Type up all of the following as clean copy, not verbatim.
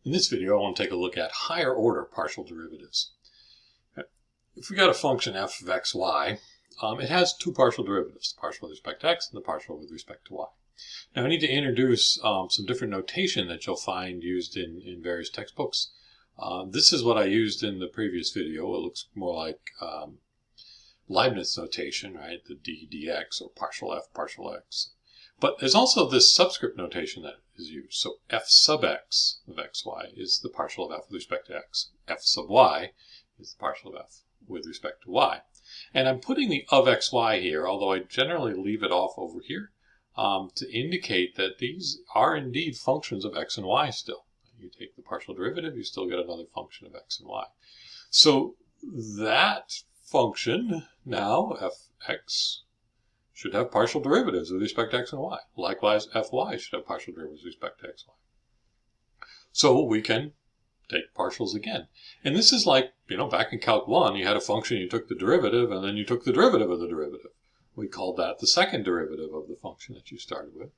In this video, I want to take a look at higher order partial derivatives. If we got a function f of x, y, it has two partial derivatives, the partial with respect to x and the partial with respect to y. Now I need to introduce some different notation that you'll find used in various textbooks. This is what I used in the previous video. It looks more like Leibniz notation, right? The d dx, or partial f, partial x. But there's also this subscript notation that is used. So f sub x of xy is the partial of f with respect to x. F sub y is the partial of f with respect to y. And I'm putting the of xy here, although I generally leave it off over here, to indicate that these are indeed functions of x and y still. You take the partial derivative, you still get another function of x and y. So that function now, fx, should have partial derivatives with respect to x and y. Likewise, fy should have partial derivatives with respect to x and y. So we can take partials again. And this is like, back in Calc 1, you had a function, you took the derivative, and then you took the derivative of the derivative. We called that the second derivative of the function that you started with.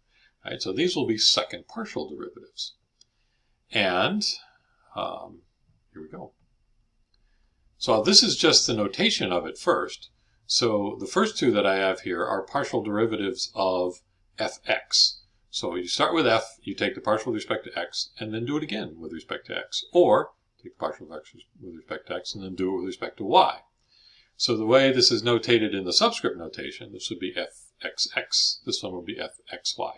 Right? So these will be second partial derivatives. And here we go. So this is just the notation of it first. So the first two that I have here are partial derivatives of fx. So you start with f, you take the partial with respect to x, and then do it again with respect to x. Or take the partial of x with respect to x, and then do it with respect to y. So the way this is notated in the subscript notation, this would be fxx. This one would be fxy.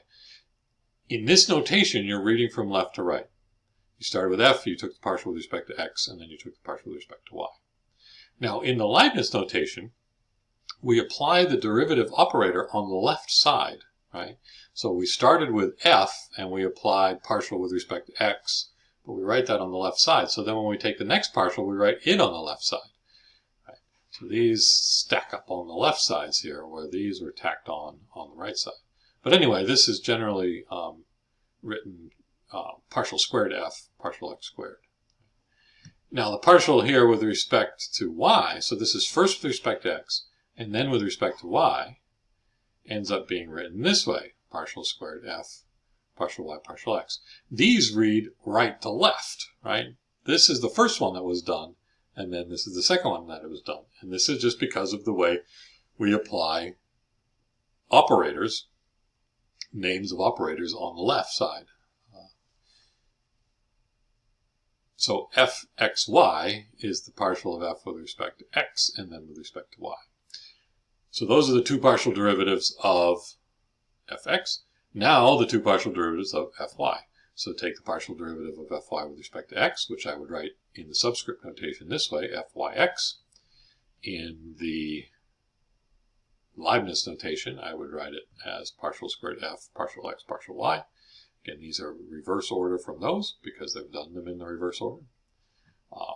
In this notation, you're reading from left to right. You started with f, you took the partial with respect to x, and then you took the partial with respect to y. Now, in the Leibniz notation, we apply the derivative operator on the left side, right? So we started with f, and we applied partial with respect to x, but we write that on the left side. So then when we take the next partial, we write it on the left side. Right? So these stack up on the left sides here, where these were tacked on the right side. But anyway, this is generally written partial squared f, partial x squared. Now the partial here with respect to y, so this is first with respect to x, and then with respect to y, ends up being written this way, partial squared f, partial y, partial x. These read right to left, right? This is the first one that was done, and then this is the second one that it was done. And this is just because of the way we apply operators, names of operators on the left side. So fxy is the partial of f with respect to x, and then with respect to y. So those are the two partial derivatives of fx. Now the two partial derivatives of fy. So take the partial derivative of fy with respect to x, which I would write in the subscript notation this way, fyx. In the Leibniz notation, I would write it as partial squared f, partial x, partial y. Again, these are reverse order from those because they've done them in the reverse order.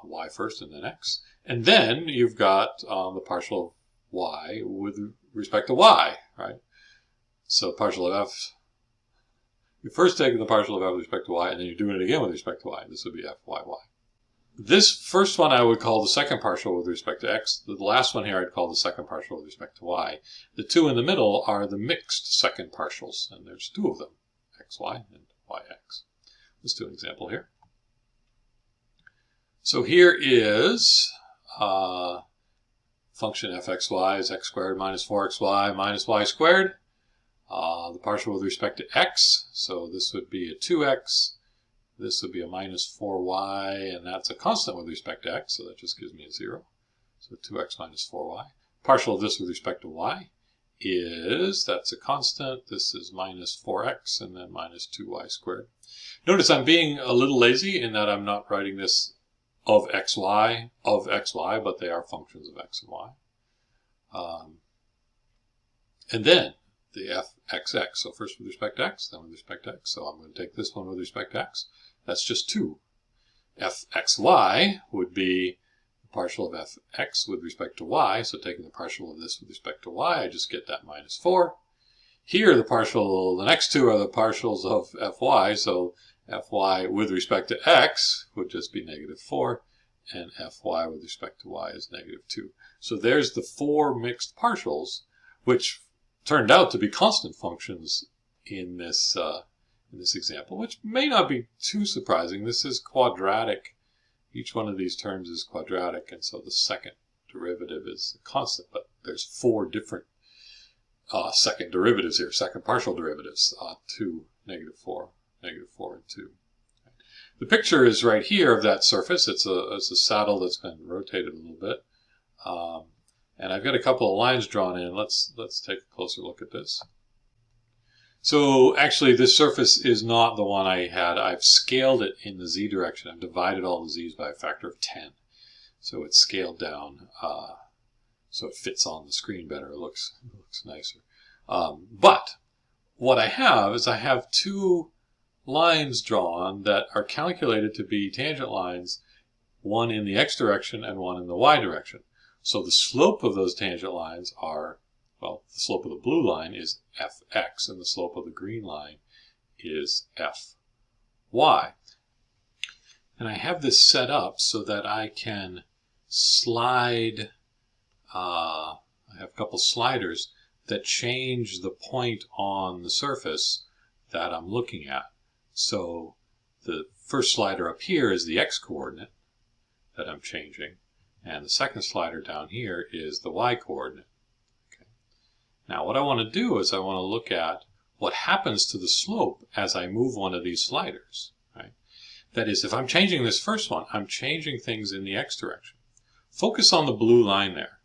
Y first and then x. And then you've got the partial of y with respect to y, right? So partial of f, you first take the partial of f with respect to y, and then you're doing it again with respect to y. This would be fyy. This first one I would call the second partial with respect to x. The last one here I'd call the second partial with respect to y. The two in the middle are the mixed second partials, and there's two of them, xy and yx. Let's do an example here. So here is function fxy is x squared minus 4xy minus y squared. The partial with respect to x, so this would be a 2x. This would be a minus 4y, and that's a constant with respect to x, so that just gives me a 0. So 2x minus 4y. Partial of this with respect to y is, that's a constant, this is minus 4x, and then minus 2y squared. Notice I'm being a little lazy in that I'm not writing this of xy, but they are functions of x and y. And then the fxx, so first with respect to x, then with respect to x. So I'm going to take this one with respect to x. That's just 2. fxy would be the partial of fx with respect to y. So taking the partial of this with respect to y, I just get that minus 4. Here the next two are the partials of fy. So fy with respect to x would just be negative 4. And fy with respect to y is negative 2. So there's the four mixed partials, which turned out to be constant functions in this in this example, which may not be too surprising. This is quadratic. Each one of these terms is quadratic, and so the second derivative is a constant, but there's 4 different second derivatives here, second partial derivatives, 2, -4, -4, and 2. The picture is right here of that surface. It's a saddle that's been rotated a little bit. And I've got a couple of lines drawn in. Let's take a closer look at this. So actually this surface is not the one I had. I've scaled it in the z direction. I've divided all the z's by a factor of 10. So it's scaled down so it fits on the screen better. It looks nicer. But what I have is I have 2 lines drawn that are calculated to be tangent lines, one in the x direction and one in the y direction. So the slope of those tangent lines are, well, the slope of the blue line is fx, and the slope of the green line is fy. And I have this set up so that I can slide, I have a couple sliders that change the point on the surface that I'm looking at. So the first slider up here is the x-coordinate that I'm changing, and the second slider down here is the y-coordinate. Okay. Now what I want to do is I want to look at what happens to the slope as I move one of these sliders. Right? That is, if I'm changing this first one, I'm changing things in the x direction. Focus on the blue line there.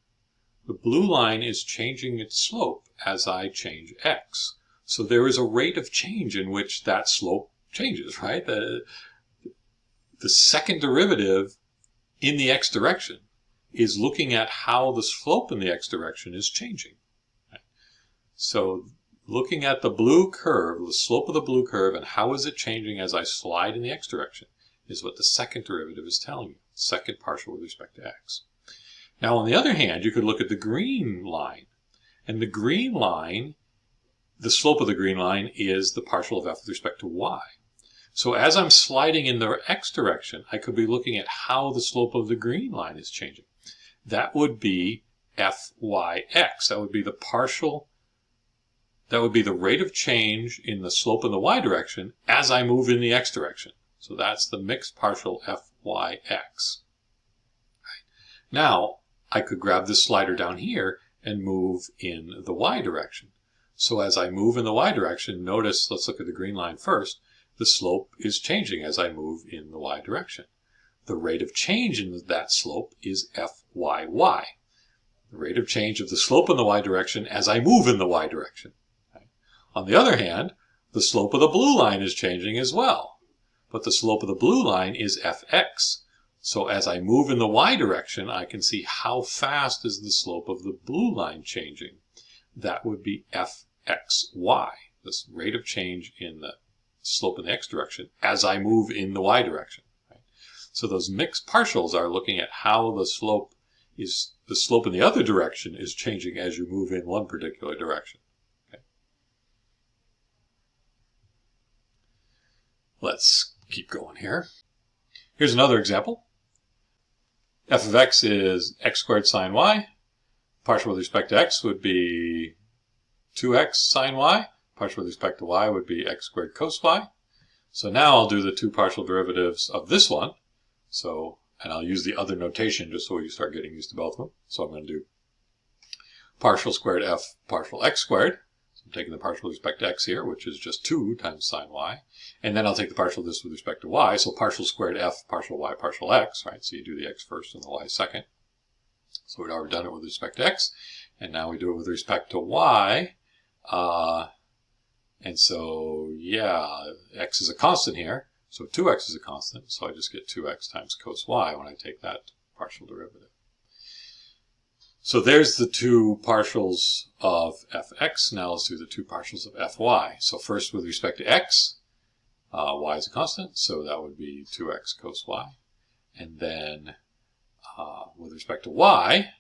The blue line is changing its slope as I change x. So there is a rate of change in which that slope changes, right? The second derivative in the x direction is looking at how the slope in the x direction is changing. Right? So looking at the blue curve, the slope of the blue curve, and how is it changing as I slide in the x direction is what the second derivative is telling you, second partial with respect to x. Now on the other hand, you could look at the green line, and the green line, the slope of the green line is the partial of f with respect to y. So as I'm sliding in the x direction, I could be looking at how the slope of the green line is changing. That would be fyx. That would be the partial, that would be the rate of change in the slope in the y direction as I move in the x direction. So that's the mixed partial fyx. Now, I could grab this slider down here and move in the y direction. So as I move in the y direction, notice, let's look at the green line first. The slope is changing as I move in the y direction. The rate of change in that slope is fyy. The rate of change of the slope in the y direction as I move in the y direction. Okay. On the other hand, the slope of the blue line is changing as well. But the slope of the blue line is fx. So as I move in the y direction, I can see how fast is the slope of the blue line changing. That would be fxy, this rate of change in the slope in the x direction as I move in the y direction. Right? So those mixed partials are looking at how the slope in the other direction is changing as you move in one particular direction. Okay. Let's keep going here. Here's another example. F of x is x squared sine y. Partial with respect to x would be 2x sine y. Partial with respect to y would be x squared cos y. So now I'll do the 2 partial derivatives of this one. So, and I'll use the other notation just so you start getting used to both of them. So I'm going to do partial squared f partial x squared. So I'm taking the partial with respect to x here, which is just 2 times sine y. And then I'll take the partial of this with respect to y. So partial squared f partial y partial x, right? So you do the x first and the y second. So we'd already done it with respect to x. And now we do it with respect to y. And so, yeah, x is a constant here. So 2x is a constant. So I just get 2x times cos y when I take that partial derivative. So there's the 2 partials of fx. Now let's do the 2 partials of fy. So first with respect to x, y is a constant. So that would be 2x cos y. And then with respect to y,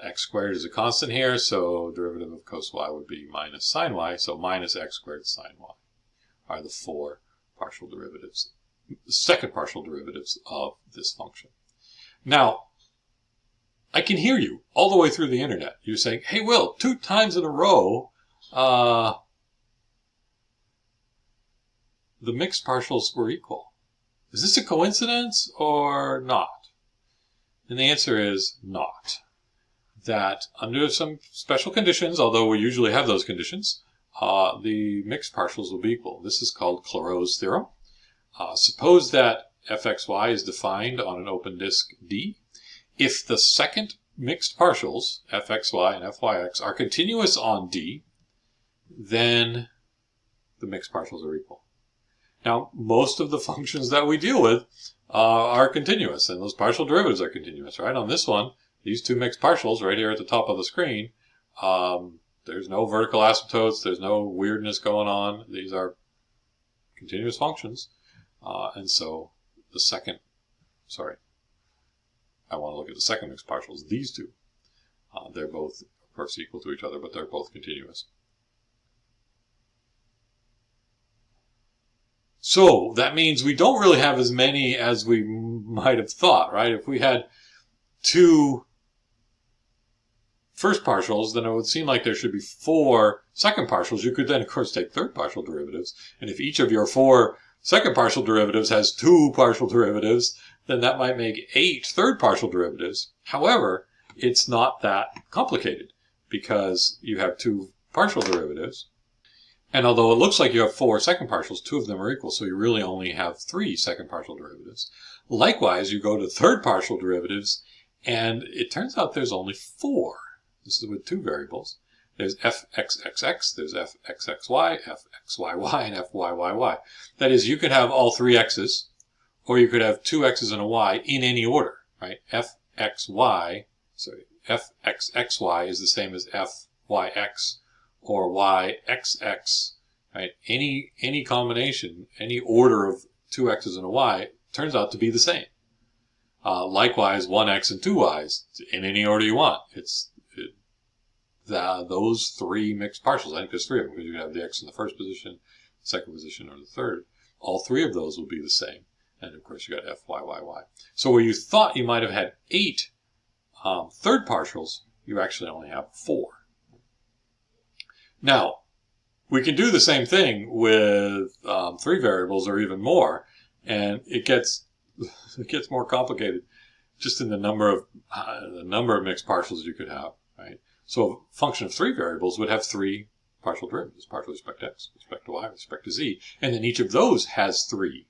x squared is a constant here, so derivative of cos y would be minus sine y, so minus x squared sine y are the 4 partial derivatives, the second partial derivatives of this function. Now, I can hear you all the way through the internet. You're saying, hey Will, 2 times in a row, the mixed partials were equal. Is this a coincidence or not? And the answer is not. That under some special conditions, although we usually have those conditions, the mixed partials will be equal. This is called Chloro's theorem. Suppose that fxy is defined on an open disk D. If the second mixed partials, fxy and fyx, are continuous on D, then the mixed partials are equal. Now, most of the functions that we deal with are continuous, and those partial derivatives are continuous, right? On this one, these two mixed partials right here at the top of the screen, there's no vertical asymptotes, there's no weirdness going on. These are continuous functions. And so the second, I want to look at the second mixed partials, these two. They're both, of course, equal to each other, but they're both continuous. So that means we don't really have as many as we might have thought, right? If we had two first partials, then it would seem like there should be 4 second partials. You could then, of course, take third partial derivatives. And if each of your 4 second partial derivatives has 2 partial derivatives, then that might make 8 third partial derivatives. However, it's not that complicated because you have 2 partial derivatives. And although it looks like you have 4 second partials, 2 of them are equal, so you really only have 3 second partial derivatives. Likewise, you go to third partial derivatives, and it turns out there's only 4. This is with 2 variables. There's fxxx, there's fxxy, fxyy, and fyyyy. That is, you could have all 3 x's, or you could have 2 x's and a y in any order, right? fxxy is the same as fyx, or yxx, right? Any combination, any order of 2 x's and a y turns out to be the same. Likewise, 1x and 2 y's in any order you want. Those 3 mixed partials, I think there's 3 of them, because you can have the x in the first position, second position, or the third. All 3 of those will be the same. And of course, you got fyyyy. So where you thought you might have had 8 third partials, you actually only have 4. Now, we can do the same thing with 3 variables or even more, and it gets more complicated just in the number of mixed partials you could have, right? So a function of 3 variables would have 3 partial derivatives, partial with respect to x, with respect to y, with respect to z, and then each of those has 3.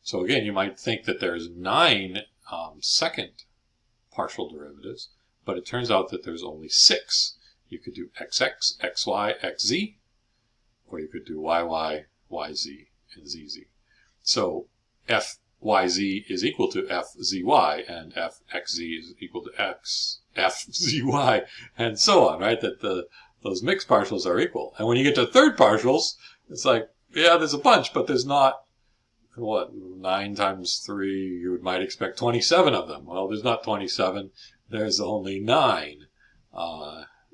So again, you might think that there's 9 second partial derivatives, but it turns out that there's only 6. You could do xx, xy, xz, or you could do yy, yz, and zz. So fyz is equal to fzy, and fxz is equal to fzy, and so on, right? That those mixed partials are equal. And when you get to third partials, it's like, yeah, there's a bunch, but there's not, 9 times 3, you might expect 27 of them. Well, there's not 27, there's only 9.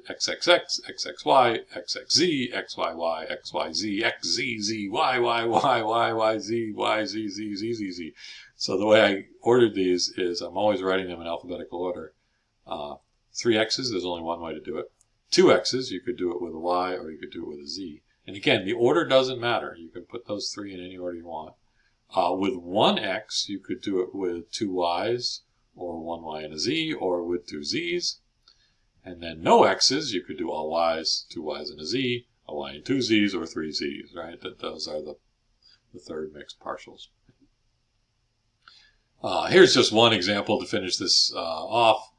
XXX, XXY, XXZ, XYY, XYZ, XZZ, YYY, YYZ, YZZ. So the way I ordered these is I'm always writing them in alphabetical order. 3 X's, there's only one way to do it. 2 X's, you could do it with a Y or you could do it with a Z. And again, the order doesn't matter. You can put those 3 in any order you want. With 1 X, you could do it with 2 Y's or 1 Y and a Z, or with 2 Z's. And then no X's, you could do all Y's, 2 Y's and a Z, a Y and 2 Z's, or 3 Z's, right? Those are the third mixed partials. Here's just one example to finish this off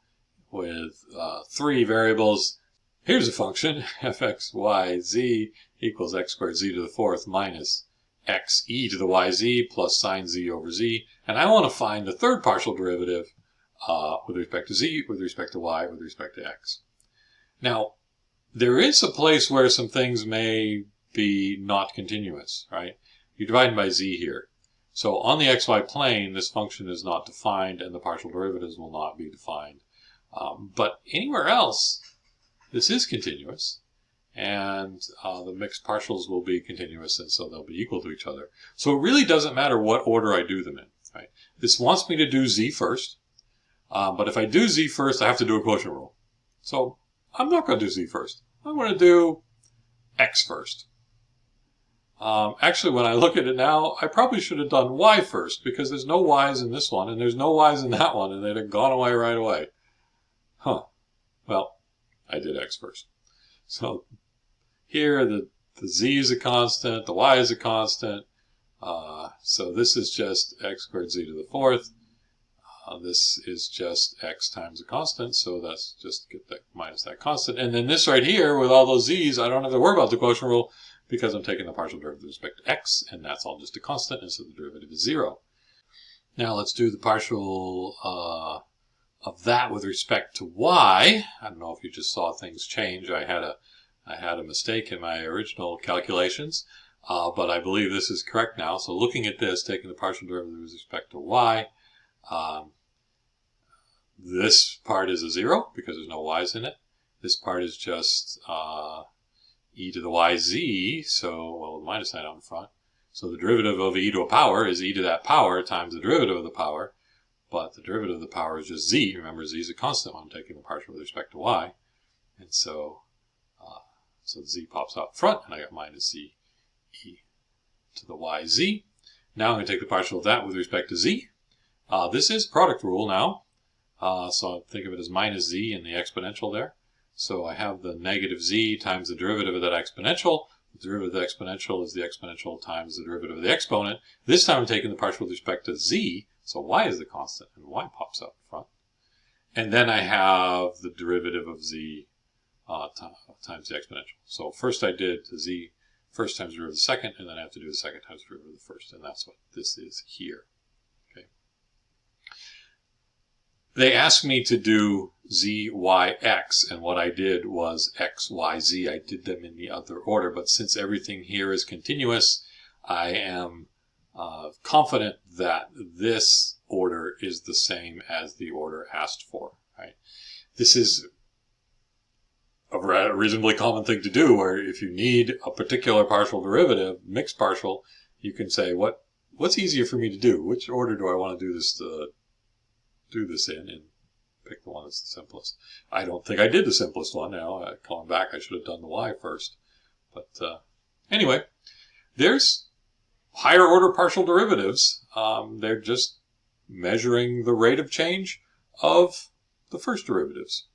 with 3 variables. Here's a function, fxyz equals x squared z to the 4th minus x e to the yz plus sine z over z. And I want to find the third partial derivative with respect to z, with respect to y, with respect to x. Now, there is a place where some things may be not continuous, right? You're dividing by z here. So on the xy plane, this function is not defined and the partial derivatives will not be defined. But anywhere else, this is continuous, and the mixed partials will be continuous, and so they'll be equal to each other. So it really doesn't matter what order I do them in, right? This wants me to do z first. But if I do z first, I have to do a quotient rule. So I'm not going to do z first. I'm going to do x first. Actually, when I look at it now, I probably should have done y first, because there's no y's in this one, and there's no y's in that one, and they'd have gone away right away. Huh. Well, I did x first. So here, the z is a constant, the y is a constant. So this is just x squared z to the fourth. This is just x times a constant, so that's just get that minus that constant. And then this right here, with all those z's, I don't have to worry about the quotient rule, because I'm taking the partial derivative with respect to x, and that's all just a constant, and so the derivative is 0. Now let's do the partial of that with respect to y. I don't know if you just saw things change. I had a mistake in my original calculations, but I believe this is correct now. So looking at this, taking the partial derivative with respect to y, this part is a 0 because there's no y's in it. This part is just e to the yz, so, well, minus sign out in front. So the derivative of e to a power is e to that power times the derivative of the power. But the derivative of the power is just z. Remember, z is a constant when I'm taking the partial with respect to y. And so, so the z pops out front, and I got minus z e to the yz. Now I'm going to take the partial of that with respect to z. This is product rule now. So think of it as minus z in the exponential there. So I have the negative z times the derivative of that exponential. The derivative of the exponential is the exponential times the derivative of the exponent. This time I'm taking the partial with respect to z. So y is the constant, and y pops out in front. And then I have the derivative of z times the exponential. So first I did the z first times the derivative of the second, and then I have to do the second times the derivative of the first, and that's what this is here. Okay. They asked me to do z, y, x, and what I did was x, y, z. I did them in the other order, but since everything here is continuous, I am confident that this order is the same as the order asked for. Right? This is a reasonably common thing to do, where if you need a particular partial derivative, mixed partial, you can say, what's easier for me to do? Which order do I want to do this in? And pick the one that's the simplest. I don't think I did the simplest one now. Going back, I should have done the y first. But anyway, there's higher order partial derivatives. They're just measuring the rate of change of the first derivatives.